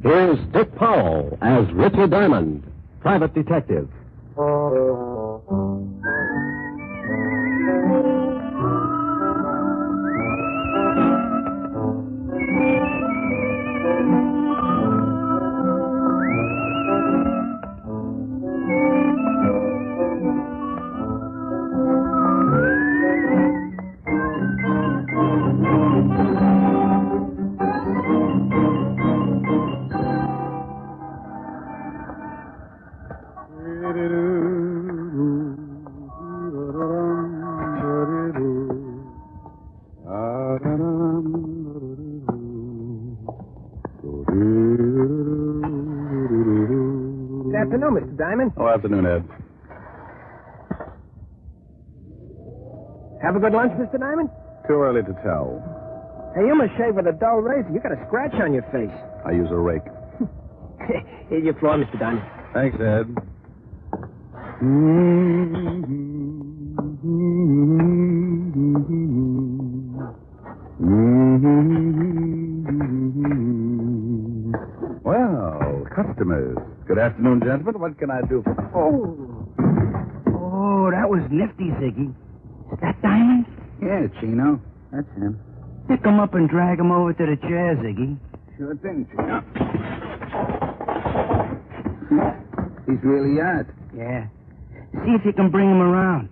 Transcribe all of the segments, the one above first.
Here's Dick Powell as Richard Diamond, private detective. Good afternoon, Mr. Diamond. Oh, afternoon, Ed. Have a good lunch, Mr. Diamond? Too early to tell. Hey, you must shave with a dull razor. You got a scratch on your face. I use a rake. Here's your floor, Mr. Diamond. Thanks, Ed. Well, customers. Good afternoon, gentlemen. What can I do for... Oh, that was nifty, Ziggy. Is that Diamond? Yeah, Chino. That's him. Pick him up and drag him over to the chair, Ziggy. Sure thing, Chino. He's really out. Yeah. See if you can bring him around.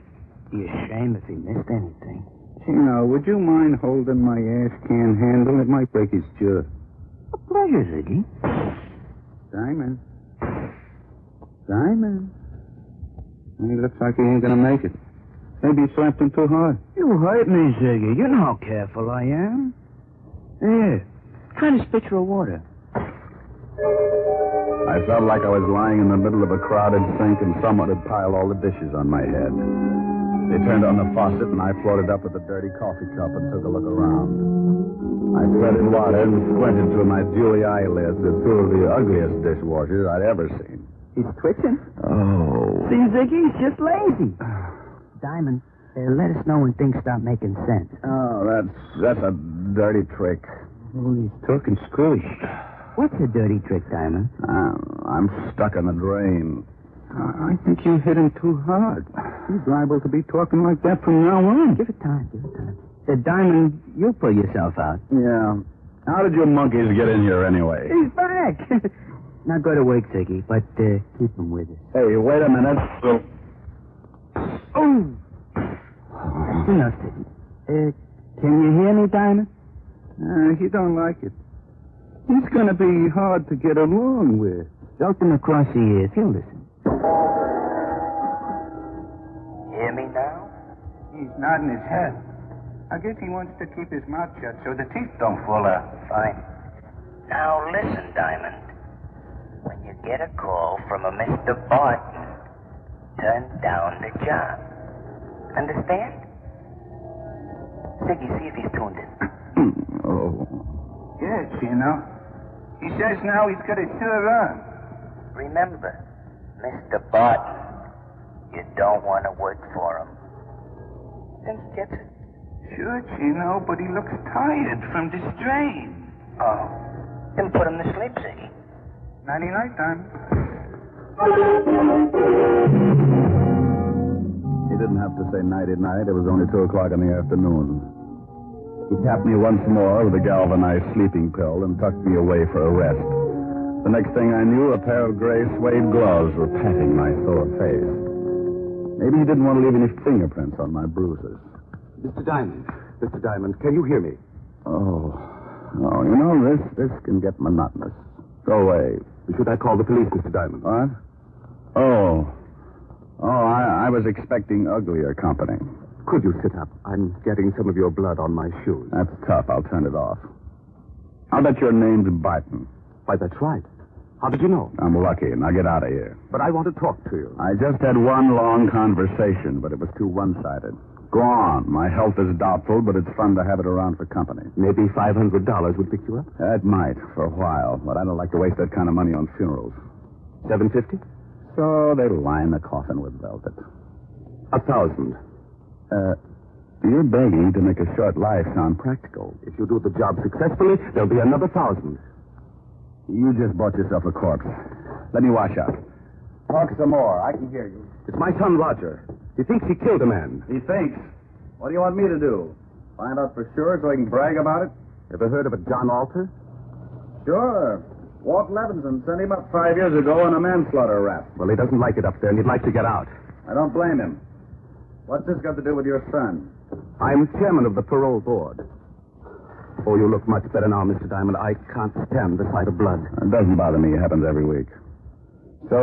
Be a shame if he missed anything. Chino, would you mind holding my ash can handle? It might break his jaw. A pleasure, Ziggy. Diamond. Diamond. He looks like he ain't gonna make it. Maybe you slapped him too hard. You hurt me, Ziggy. You know how careful I am. Here. Try this pitcher of water. I felt like I was lying in the middle of a crowded sink and someone had piled all the dishes on my head. They turned on the faucet and I floated up with a dirty coffee cup and took a look around. I treaded water and squinted through my dewy eyelids at two of the ugliest dishwashers I'd ever seen. He's twitching. Oh. See, Ziggy, he's just lazy. Diamond, let us know when things start making sense. Oh, that's a dirty trick. Oh, he's talking screwy. What's a dirty trick, Diamond? I'm stuck in the drain. I think you hit him too hard. He's liable to be talking like that from now on. Give it time, give it time. Diamond, you'll pull yourself out. Yeah. How did you monkeys get in here anyway? He's back. Now go to work, Ziggy, but keep him with us. Hey, wait a minute. Oh! Enough, Ziggy. Can you hear me, Diamond? He don't like it. He's going to be hard to get along with. Belt him across the ears. He'll listen. Hear me now? He's nodding his head. I guess he wants to keep his mouth shut so the teeth don't fall out. Fine. Now listen, Diamond. When you get a call from a Mr. Barton, turn down the job. Understand? Ziggy, see if he's tuned in. Oh. Yes, you know. He says now he's got a sure arm. Remember, Mr. Barton, you don't want to work for him. Think he gets it? Sure, Chino, but he looks tired from the strain. Oh. Then put him to sleep, Ziggy. Nighty-night time. He didn't have to say nighty-night. It was only 2 o'clock in the afternoon. He tapped me once more with a galvanized sleeping pill and tucked me away for a rest. The next thing I knew, a pair of gray suede gloves were patting my sore face. Maybe he didn't want to leave any fingerprints on my bruises. Mr. Diamond, can you hear me? Oh, you know, this can get monotonous. Go away. Should I call the police, Mr. Diamond? What? Oh, I was expecting uglier company. Could you sit up? I'm getting some of your blood on my shoes. That's tough. I'll turn it off. I'll bet your name's Barton. Why, that's right. How did you know? I'm lucky. Now get out of here. But I want to talk to you. I just had one long conversation, but it was too one-sided. Go on. My health is doubtful, but it's fun to have it around for company. Maybe $500 would pick you up? That might, for a while, but I don't like to waste that kind of money on funerals. $750? So they line the coffin with velvet. $1,000. You're begging to make a short life sound practical. If you do the job successfully, there'll be another $1,000. You just bought yourself a corpse. Let me wash up. Talk some more. I can hear you. It's my son, Roger. He thinks he killed a man. He thinks. What do you want me to do? Find out for sure so he can brag about it? Ever heard of a John Alter? Sure. Walt Levinson sent him up 5 years ago on a manslaughter rap. Well, he doesn't like it up there, and he'd like to get out. I don't blame him. What's this got to do with your son? I'm chairman of the parole board. Oh, you look much better now, Mr. Diamond. I can't stand the sight of blood. It doesn't bother me. It happens every week. So,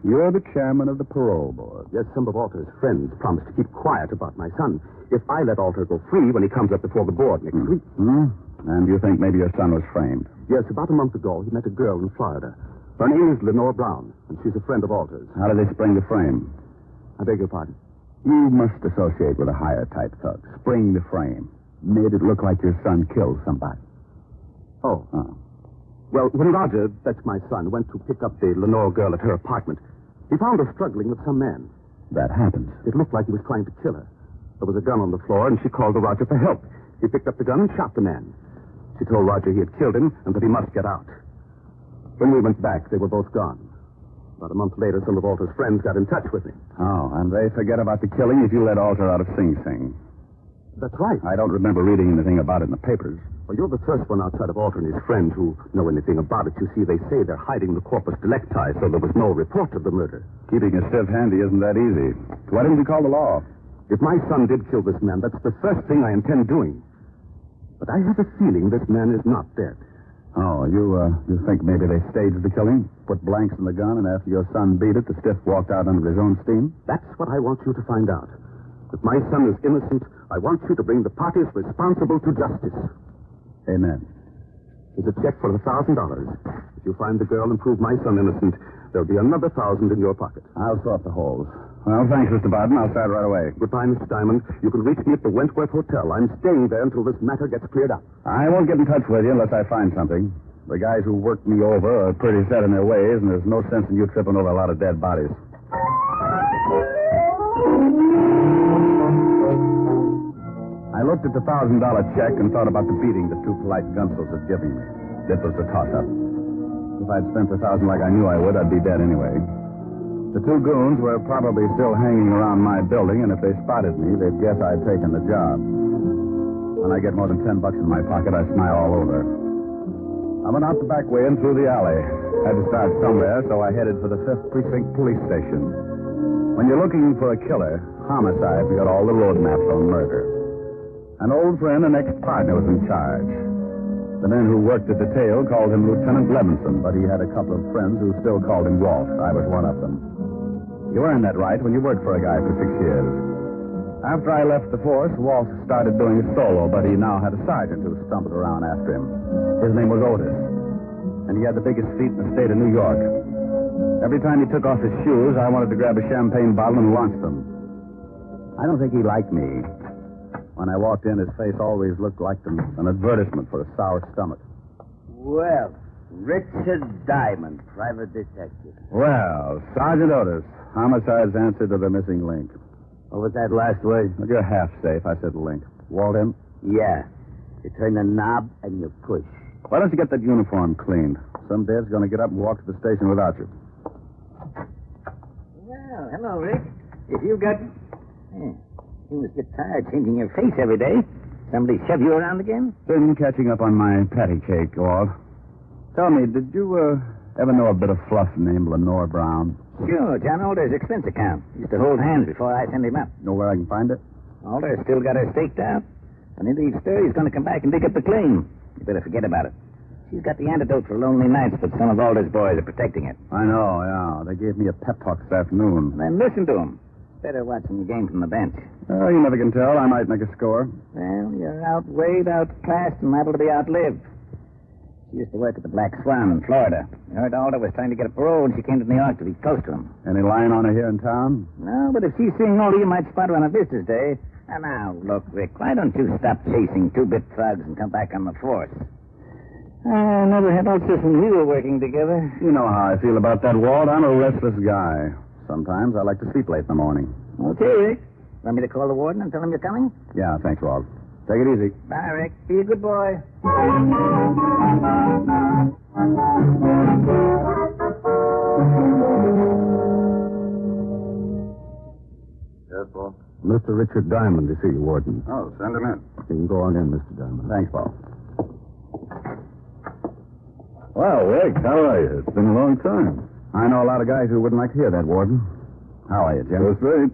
you're the chairman of the parole board. Yes, some of Alter's friends promised to keep quiet about my son if I let Alter go free when he comes up before the board next week. Hmm? And you think maybe your son was framed? Yes, about a month ago, he met a girl in Florida. Her name is Lenore Brown, and she's a friend of Alter's. How did they spring the frame? I beg your pardon? You must associate with a higher type thug. Spring the frame. Made it look like your son killed somebody. Oh. Well, when Roger, that's my son, went to pick up the Lenore girl at her apartment, he found her struggling with some man. That happens. It looked like he was trying to kill her. There was a gun on the floor, and she called to Roger for help. He picked up the gun and shot the man. She told Roger he had killed him and that he must get out. When we went back, they were both gone. About a month later, some of Alter's friends got in touch with me. Oh, and they forget about the killing if you let Alter out of Sing Sing. That's right. I don't remember reading anything about it in the papers. Well, you're the first one outside of Alter and his friend who know anything about it. You see, they say they're hiding the corpus delicti, so there was no report of the murder. Keeping a stiff handy isn't that easy. Why didn't you call the law? If my son did kill this man, that's the first thing I intend doing. But I have a feeling this man is not dead. Oh, you think maybe they staged the killing? Put blanks in the gun, and after your son beat it, the stiff walked out under his own steam? That's what I want you to find out. If my son is innocent, I want you to bring the parties responsible to justice. Amen. There's a check for $1,000. If you find the girl and prove my son innocent, there'll be another 1,000 in your pocket. I'll sort the holes. Well, thanks, Mr. Barton. I'll start right away. Goodbye, Mr. Diamond. You can reach me at the Wentworth Hotel. I'm staying there until this matter gets cleared up. I won't get in touch with you unless I find something. The guys who worked me over are pretty set in their ways, and there's no sense in you tripping over a lot of dead bodies. I looked at the $1,000 check and thought about the beating the two polite gunsels had given me. It was a toss-up. If I'd spent the $1,000 like I knew I would, I'd be dead anyway. The two goons were probably still hanging around my building, and if they spotted me, they'd guess I'd taken the job. When I get more than $10 in my pocket, I smile all over. I went out the back way and through the alley. Had to start somewhere, so I headed for the 5th Precinct Police Station. When you're looking for a killer, homicide's got all the road maps on murder. An old friend and ex-partner was in charge. The men who worked the detail called him Lieutenant Levinson, but he had a couple of friends who still called him Walt. I was one of them. You earned that right when you worked for a guy for 6 years. After I left the force, Walt started doing it solo, but he now had a sergeant who stumbled around after him. His name was Otis, and he had the biggest feet in the state of New York. Every time he took off his shoes, I wanted to grab a champagne bottle and launch them. I don't think he liked me. When I walked in, his face always looked like an advertisement for a sour stomach. Well, Richard Diamond, private detective. Well, Sergeant Otis, homicide's answer to the missing link. What was that last word? Well, you're half safe. I said link. Walt in? Yeah. You turn the knob and you push. Why don't you get that uniform cleaned? Some dad's going to get up and walk to the station without you. Well, hello, Rick. If you got... You must get tired changing your face every day. Somebody shove you around again? Been catching up on my patty cake, Walt. Tell me, did you ever know a bit of fluff named Lenore Brown? Sure, John Alder's expense account. Used to hold hands before I sent him up. Know where I can find it? Alder's still got her staked out. When he leaves stir, he's going to come back and dig up the claim. You better forget about it. She's got the antidote for lonely nights, but some of Alder's boys are protecting it. I know, yeah. They gave me a pep talk this afternoon. Then listen to him. Better watching the game from the bench. You never can tell. I might make a score. Well, you're outweighed, outclassed, and liable to be outlived. She used to work at the Black Swan in Florida. I heard Alder was trying to get a parole, and she came to New York to be close to him. Any line on her here in town? No, but if she's seeing Alder, you might spot her on a visitor's day. And now, look, Rick, why don't you stop chasing two-bit thugs and come back on the force? I never had Ulcer when we were working together. You know how I feel about that, Walt. I'm a restless guy. Sometimes I like to sleep late in the morning. Okay, Rick. Want me to call the warden and tell him you're coming? Yeah, thanks, Walt. Take it easy. Bye, Rick. Be a good boy. Yes, Paul? Mr. Richard Diamond to see you, Warden. Oh, send him in. You can go on in, Mr. Diamond. Thanks, Paul. Well, Rick, how are you? It's been a long time. I know a lot of guys who wouldn't like to hear that, Warden. How are you, Jim? That's right.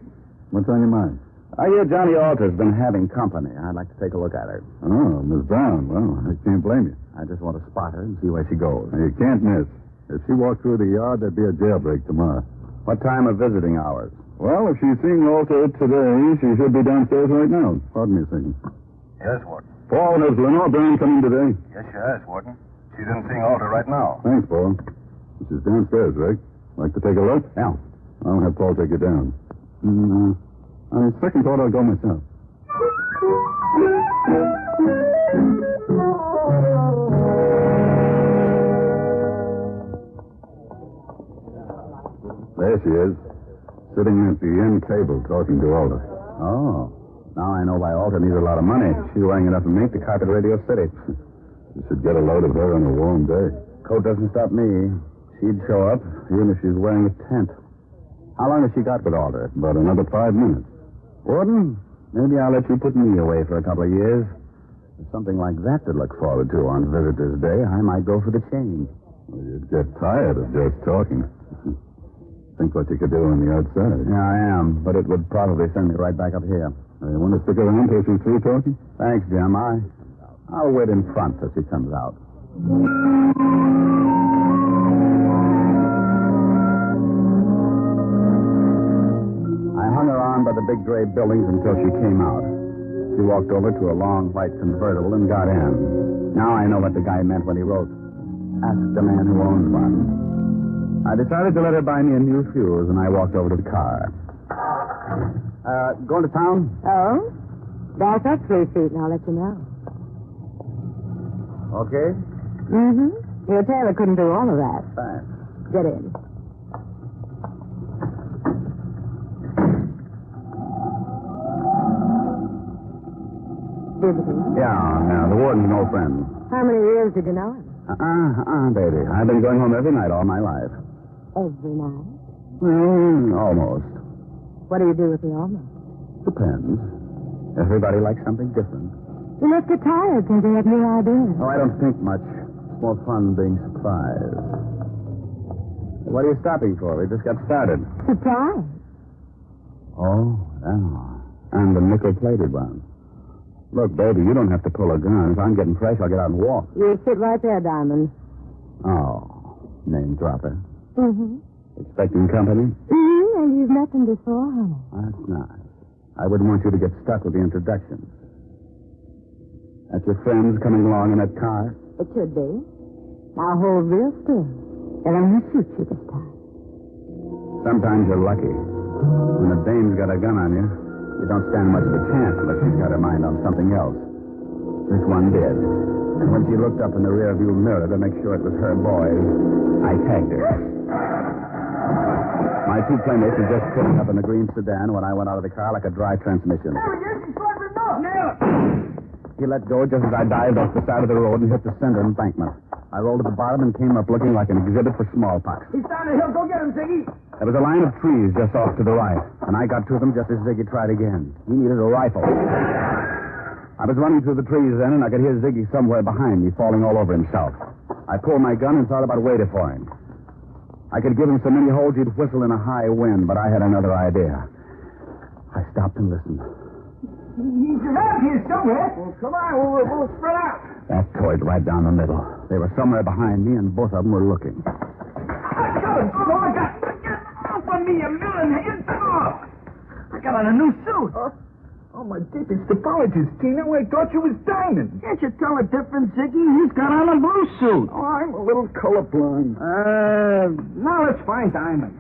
What's on your mind? I hear Johnny Alter's been having company. I'd like to take a look at her. Oh, Miss Brown. Well, I can't blame you. I just want to spot her and see where she goes. You can't miss. If she walked through the yard, there'd be a jailbreak tomorrow. What time are visiting hours? Well, if she's seeing Alter today, she should be downstairs right now. Pardon me a second. Yes, Warden. Paul, has Lenore Brown come in today? Yes, she has, Warden. She's in seeing Alter right now. Thanks, Paul. She's downstairs, Rick. Like to take a look? Yeah. I'll have Paul take you down. On second thought, I'll go myself. There she is, sitting at the end table talking to Alter. Oh. Now I know why Alter needs a lot of money. She's wearing enough mink to carpet Radio City. You should get a load of her on a warm day. Coat doesn't stop me. She'd show up, even if she's wearing a tent. How long has she got with Alter? About another 5 minutes. Warden, maybe I'll let you put me away for a couple of years. With something like that to look forward to on Visitor's Day, I might go for the change. Well, you'd get tired of just talking. Think what you could do on the outside. Yeah, I am, but it would probably send me right back up here. You want to stick around till she's through talking? Thanks, Jim. I'll wait in front till she comes out. I hung around by the big gray buildings until she came out. She walked over to a long white convertible and got in. Now I know what the guy meant when he wrote, "Ask the man who owns one." I decided to let her buy me a new fuse, and I walked over to the car. Going to town? Oh? Back up 3 feet and I'll let you know. Okay. Mm-hmm. Your tailor couldn't do all of that. Thanks. Get in. Visiting? Yeah, the warden's an old friend. How many years did you know him? Baby. I've been going home every night all my life. Every night? Almost. What do you do with the almost? Depends. Everybody likes something different. You must get tired since you have new ideas. Oh, I don't think much. It's more fun being surprised. What are you stopping for? We just got started. Surprise? Oh, yeah. And the nickel-plated one. Look, baby, you don't have to pull a gun. If I'm getting fresh, I'll get out and walk. You sit right there, Diamond. Oh, name dropper. Mm-hmm. Expecting company? Mm-hmm, and you've met them before, honey. That's nice. I wouldn't want you to get stuck with the introductions. That's your friends coming along in that car? It should be. Now hold real still. They're going to shoot you this time. Sometimes you're lucky. When a dame's got a gun on you, you don't stand much of a chance unless she's got her mind on something else. This one did. And when she looked up in the rearview mirror to make sure it was her boys, I tagged her. My two playmates were just pulling up in the green sedan when I went out of the car like a dry transmission. He let go just as I dived off the side of the road and hit the center embankment. I rolled to the bottom and came up looking like an exhibit for smallpox. He's down the hill. Go get him, Ziggy. There was a line of trees just off to the right, and I got to them just as Ziggy tried again. He needed a rifle. I was running through the trees then, and I could hear Ziggy somewhere behind me, falling all over himself. I pulled my gun and thought about waiting for him. I could give him so many holes he'd whistle in a high wind, but I had another idea. I stopped and listened. He's around here somewhere. Well, come on. We'll spread out. That toyed right down the middle. They were somewhere behind me, and both of them were looking. I got off on me, you million hands. I got on a new suit. Oh, my deepest apologies, Tina. I thought you was Diamond. Can't you tell a difference, Ziggy? He's got on a blue suit. Oh, I'm a little colorblind. Now let's find Diamond.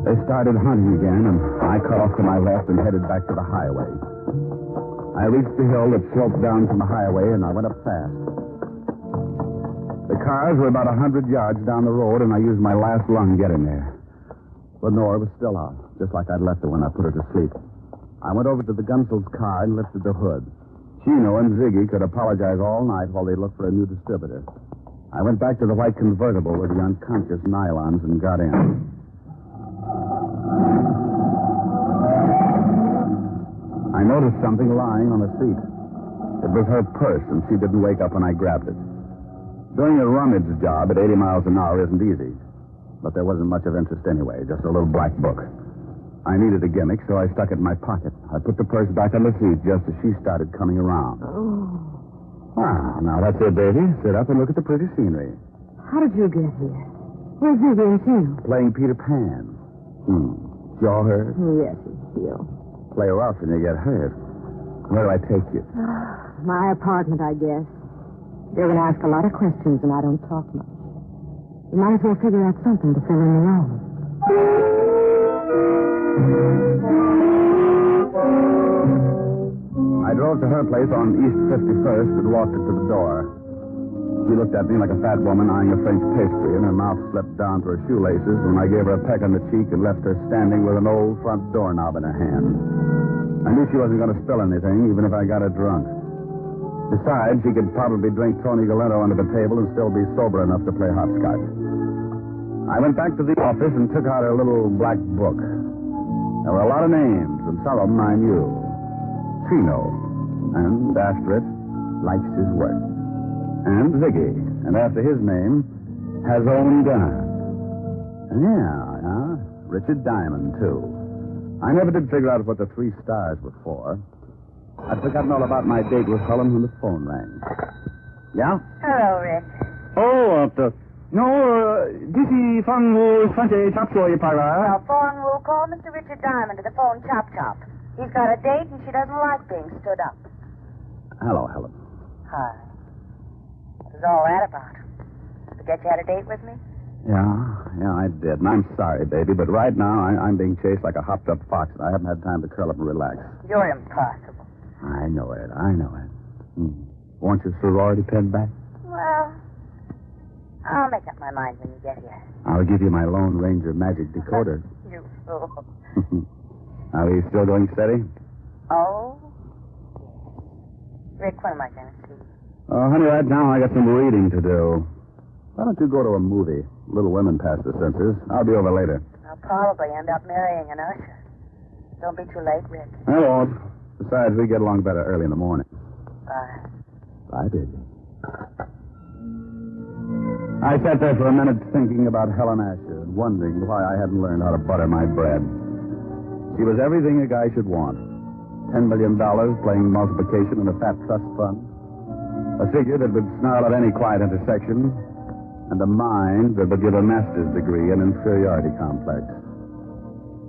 They started hunting again, and I cut off to my left and headed back to the highway. I reached the hill that sloped down from the highway, and I went up fast. The cars were about 100 yards down the road, and I used my last lung getting there. Lenore was still out, just like I'd left her when I put her to sleep. I went over to the Gunsel's car and lifted the hood. Chino and Ziggy could apologize all night while they looked for a new distributor. I went back to the white convertible with the unconscious nylons and got in. I noticed something lying on the seat. It was her purse, and she didn't wake up when I grabbed it. Doing a rummage job at 80 miles an hour isn't easy. But there wasn't much of interest anyway, just a little black book. I needed a gimmick, so I stuck it in my pocket. I put the purse back on the seat just as she started coming around. Oh. Ah, now that's it, baby. Sit up and look at the pretty scenery. How did you get here? Where's Ziggy and Chino? Playing Peter Pan. Jaw hurt? Yes, he's ill. Play rough and you get hurt. Where do I take you? My apartment, I guess. They're going to ask a lot of questions, and I don't talk much. You might as well figure out something to fill in the room. I drove to her place on East 51st and walked her to the door. She looked at me like a fat woman eyeing a French pastry, and her mouth slipped down to her shoelaces when I gave her a peck on the cheek and left her standing with an old front doorknob in her hand. I knew she wasn't going to spill anything, even if I got her drunk. Besides, she could probably drink Tony Galento under the table and still be sober enough to play hopscotch. I went back to the office and took out her little black book. There were a lot of names, and some of them I knew. Chino, and after it, likes his work. And Ziggy, and after his name, has own gun. Yeah, Richard Diamond, too. I never did figure out what the 3 stars were for. I'd forgotten all about my date with Helen when the phone rang. Yeah? Hello, Rick. this is from Front Chop Soy Parlor. Now, phone will call Mr. Richard Diamond to the phone chop. He's got a date and she doesn't like being stood up. Hello, Helen. Hi. What was all that about? Forget you had a date with me? Yeah, I did. And I'm sorry, baby, but right now I'm being chased like a hopped-up fox, and I haven't had time to curl up and relax. You're impossible. I know it. Want your sorority pin back? Well, I'll make up my mind when you get here. I'll give you my Lone Ranger magic decoder. You fool. Are we still going steady? Oh, yes. Rick, when am I going to see you? Oh, honey, right now I got some reading to do. Why don't you go to a movie? Little Women past the censors. I'll be over later. I'll probably end up marrying an usher. Don't be too late, Rick. I won't. Besides, we get along better early in the morning. Bye. Bye, baby. I sat there for a minute thinking about Helen Asher and wondering why I hadn't learned how to butter my bread. She was everything a guy should want. $10 million playing multiplication in a fat trust fund. A figure that would snarl at any quiet intersection. And a mind that would give a master's degree in inferiority complex.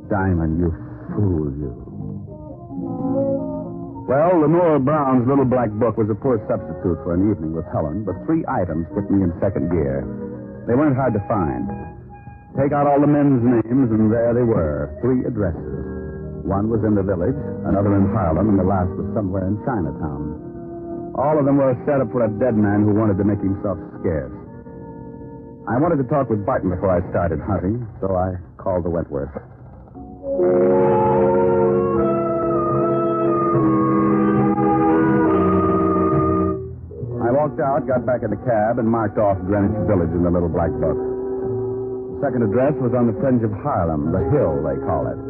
Diamond, you fool, you. Well, Lenore Brown's little black book was a poor substitute for an evening with Helen, but 3 items put me in second gear. They weren't hard to find. Take out all the men's names, and there they were, 3 addresses. One was in the village, another in Harlem, and the last was somewhere in Chinatown. All of them were a setup for a dead man who wanted to make himself scarce. I wanted to talk with Barton before I started hunting, so I called the Wentworth. I walked out, got back in the cab, and marked off Greenwich Village in the little black book. The second address was on the fringe of Harlem, the Hill, they call it.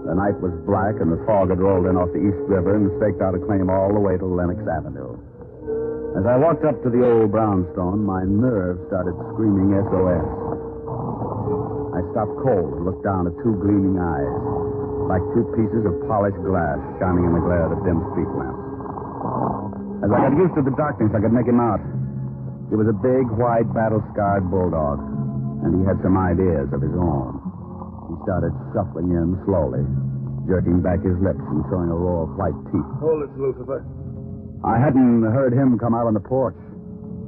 The night was black, and the fog had rolled in off the East River and staked out a claim all the way to Lenox Avenue. As I walked up to the old brownstone, my nerves started screaming SOS. I stopped cold and looked down at 2 gleaming eyes, like 2 pieces of polished glass shining in the glare of the dim street lamp. As I got used to the darkness, I could make him out. He was a big, white, battle-scarred bulldog, and he had some ideas of his own. He started shuffling in slowly, jerking back his lips and showing a row of white teeth. Hold it, Lucifer. I hadn't heard him come out on the porch.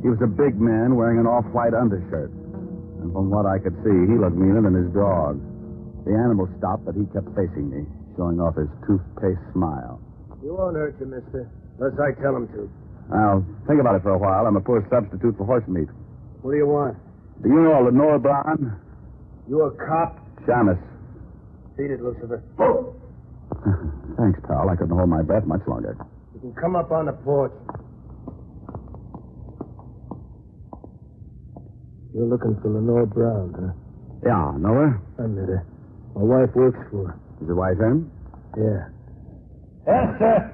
He was a big man wearing an off-white undershirt. And from what I could see, he looked meaner than his dog. The animal stopped, but he kept facing me, showing off his toothpaste smile. He won't hurt you, mister, unless I tell him to. I'll think about it for a while. I'm a poor substitute for horse meat. What do you want? Do you know Lenore Brown? You a cop? Shamus. Beat it, Lucifer. Thanks, pal. I couldn't hold my breath much longer. You can come up on the porch. You're looking for Lenore Brown, huh? Yeah, know her? I met her. My wife works for her. Is your wife in? Yeah. Esther!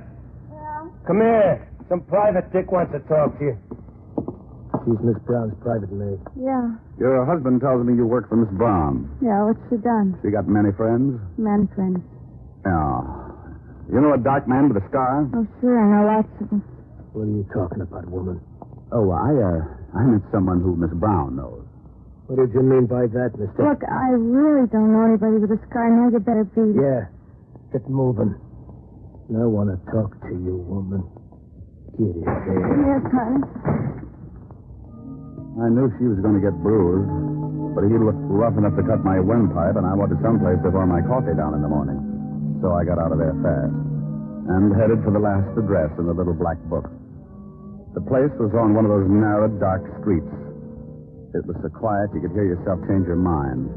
Yeah? Come here. Some private dick wants to talk to you. She's Miss Brown's private maid. Yeah. Your husband tells me you work for Miss Brown. Yeah, what's she done? She got many friends? Men friends. Yeah. You know a dark man with a scar? Oh, sure, I know lots of them. What are you talking about, woman? Oh, I met someone who Miss Brown knows. What did you mean by that, mister? Look, I really don't know anybody with a scar. Now you better be... Yeah. Get moving. I want to talk to you, woman. Get it there. Yes, honey. I knew she was going to get bruised, but he looked rough enough to cut my windpipe, and I wanted someplace to pour my coffee down in the morning. So I got out of there fast and headed for the last address in the little black book. The place was on one of those narrow, dark streets. It was so quiet you could hear yourself change your mind.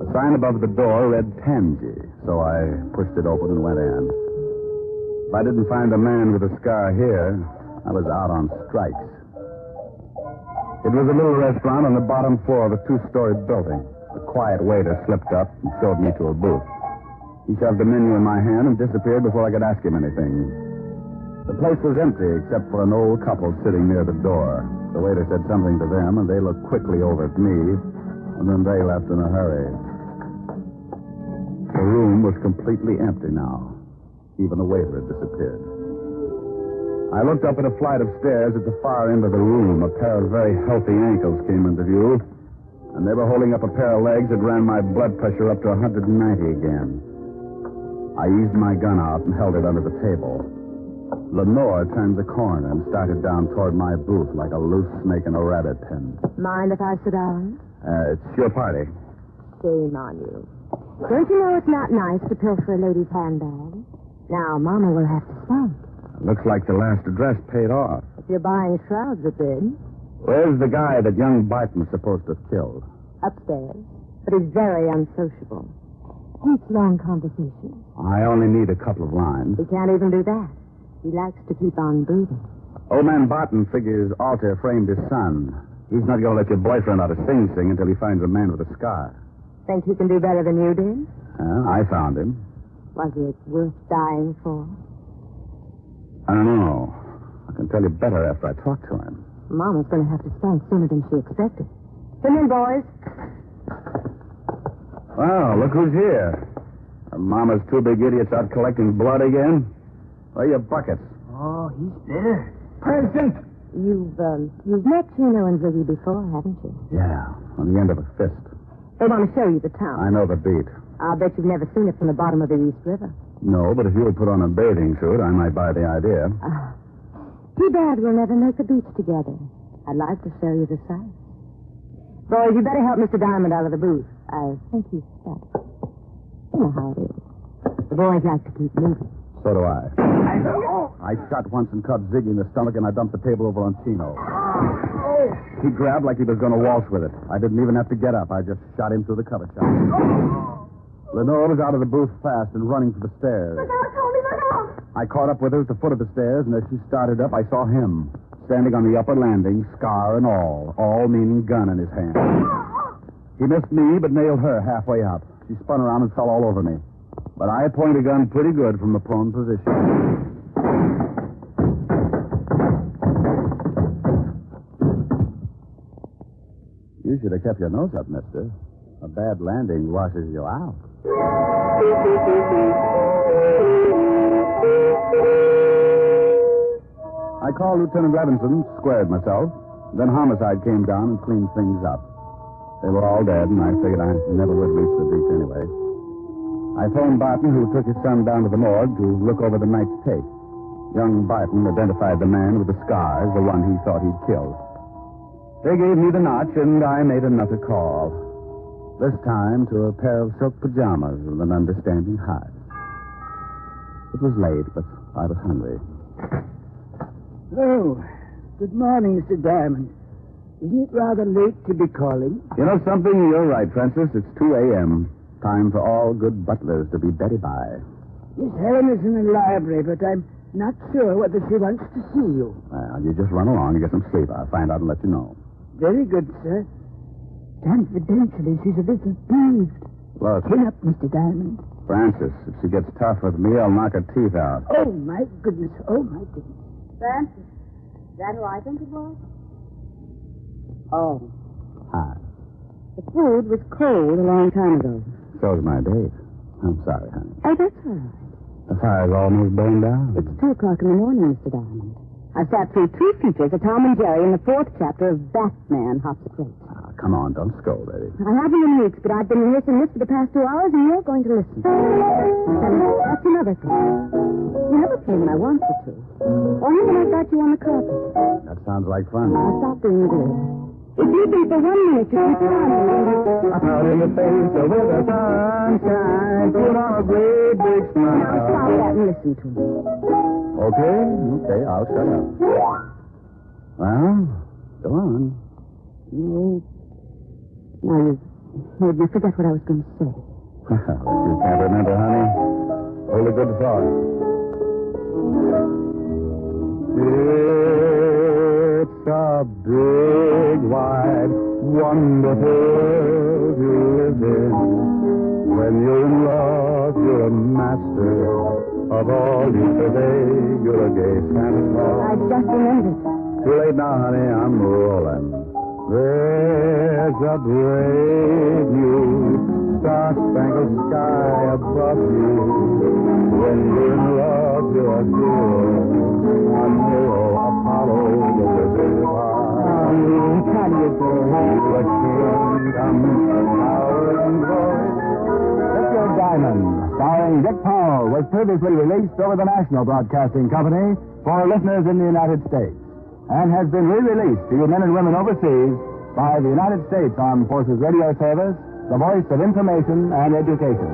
A sign above the door read Tansy, so I pushed it open and went in. If I didn't find a man with a scar here, I was out on strikes. It was a little restaurant on the bottom floor of a two-story building. A quiet waiter slipped up and showed me to a booth. He shoved a menu in my hand and disappeared before I could ask him anything. The place was empty except for an old couple sitting near the door. The waiter said something to them, and they looked quickly over at me, and then they left in a hurry. The room was completely empty now. Even the waiter had disappeared. I looked up at a flight of stairs at the far end of the room. A pair of very healthy ankles came into view, and they were holding up a pair of legs that ran my blood pressure up to 190 again. I eased my gun out and held it under the table. Lenore turned the corner and started down toward my booth like a loose snake in a rabbit pen. Mind if I sit down? It's your party. Shame on you. Don't you know it's not nice to pilfer a lady's handbag? Now, Mama will have to thank. Looks like the last address paid off. If you're buying shrouds, it did. Where's the guy that young Barton was supposed to have killed? Upstairs. But he's very unsociable. Hates long conversations. I only need a couple of lines. He can't even do that. He likes to keep on breathing. Old man Barton figures Alter framed his son. He's not going to let your boyfriend out of Sing Sing until he finds a man with a scar. Think he can do better than you did? I found him. Was it worth dying for? I don't know. I can tell you better after I talk to him. Mama's going to have to spank sooner than she expected. Come in, boys. Well, look who's here. Are Mama's two big idiots out collecting blood again? Where are your buckets? Oh, he's there. Present. You've met Chino and Ziggy before, haven't you? Yeah, on the end of a fist. They want to show you the town. I know the beat. I'll bet you've never seen it from the bottom of the East River. No, but if you'll put on a bathing suit, I might buy the idea. Too bad we'll never make the beach together. I'd like to show you the sights. Boys, you better help Mr. Diamond out of the booth. I think he's stuck. You know how it is. The boys like to keep moving. So do I. I shot once and cut Ziggy in the stomach, and I dumped the table over on Chino. He grabbed like he was going to waltz with it. I didn't even have to get up. I just shot him through the cover shot. Lenore was out of the booth fast and running for the stairs. Look out, Tony, look out! I caught up with her at the foot of the stairs, and as she started up, I saw him standing on the upper landing, scar and all meaning gun in his hand. He missed me, but nailed her halfway up. She spun around and fell all over me. But I pointed a gun pretty good from the prone position. You should have kept your nose up, mister. A bad landing washes you out. I called Lieutenant Levinson, squared myself. Then homicide came down and cleaned things up. They were all dead, and I figured I never would reach the beach anyway. I phoned Barton, who took his son down to the morgue to look over the night's tape. Young Barton identified the man with the scars, the one he thought he'd killed. They gave me the notch, and I made another call. This time to a pair of silk pajamas with an understanding heart. It was late, but I was hungry. Oh, good morning, Mr. Diamond. Isn't it rather late to be calling? You know something? You're right, Francis. It's 2 a.m. Time for all good butlers to be bedded by. Miss Helen is in the library, but I'm not sure whether she wants to see you. Well, you just run along and get some sleep. I'll find out and let you know. Very good, sir. Confidentially, she's a little peeved. Look, Chin up, Mr. Diamond. Francis, if she gets tough with me, I'll knock her teeth out. Oh, my goodness. Oh, my goodness. Francis, is that who I think it was? Oh. Hi. The food was cold a long time ago. So's my date. I'm sorry, honey. Oh, that's all right. The fire's almost burned down. It's 2 o'clock in the morning, Mr. Diamond. I sat through 2 features of Tom and Jerry in the 4th chapter of Batman Hops the Plate. Ah, come on, don't scold, Eddie. I haven't in weeks, but I've been rehearsing this for the past 2 hours, and you're going to listen. And that's another thing. You never play when I want you to. Only when I got you on the carpet. That sounds like fun. I'll stop doing it later. If you think for 1 minute you keep trying me. Out in the face with the sunshine, put on a great big smile. Now stop that and listen to me. Okay, I'll shut up. Well, go on. No. Now you made me forget what I was going to say. Well, if you can't remember, honey, hold a good thought. It's a big, wide, wonderful world you live in. When you're in love, you're a master of all you survey. You're a gay Santa Claus. I just remembered. Too late now, honey. I'm rolling. There's a brave new star-spangled sky above you. When you're in love, you're a hero, Apollo, the wizard. How do you do? The kingdom, power and glory. Richard Diamond, starring Dick Powell, was previously released over the National Broadcasting Company for listeners in the United States, and has been re-released to you men and women overseas by the United States Armed Forces Radio Service, the voice of information and education.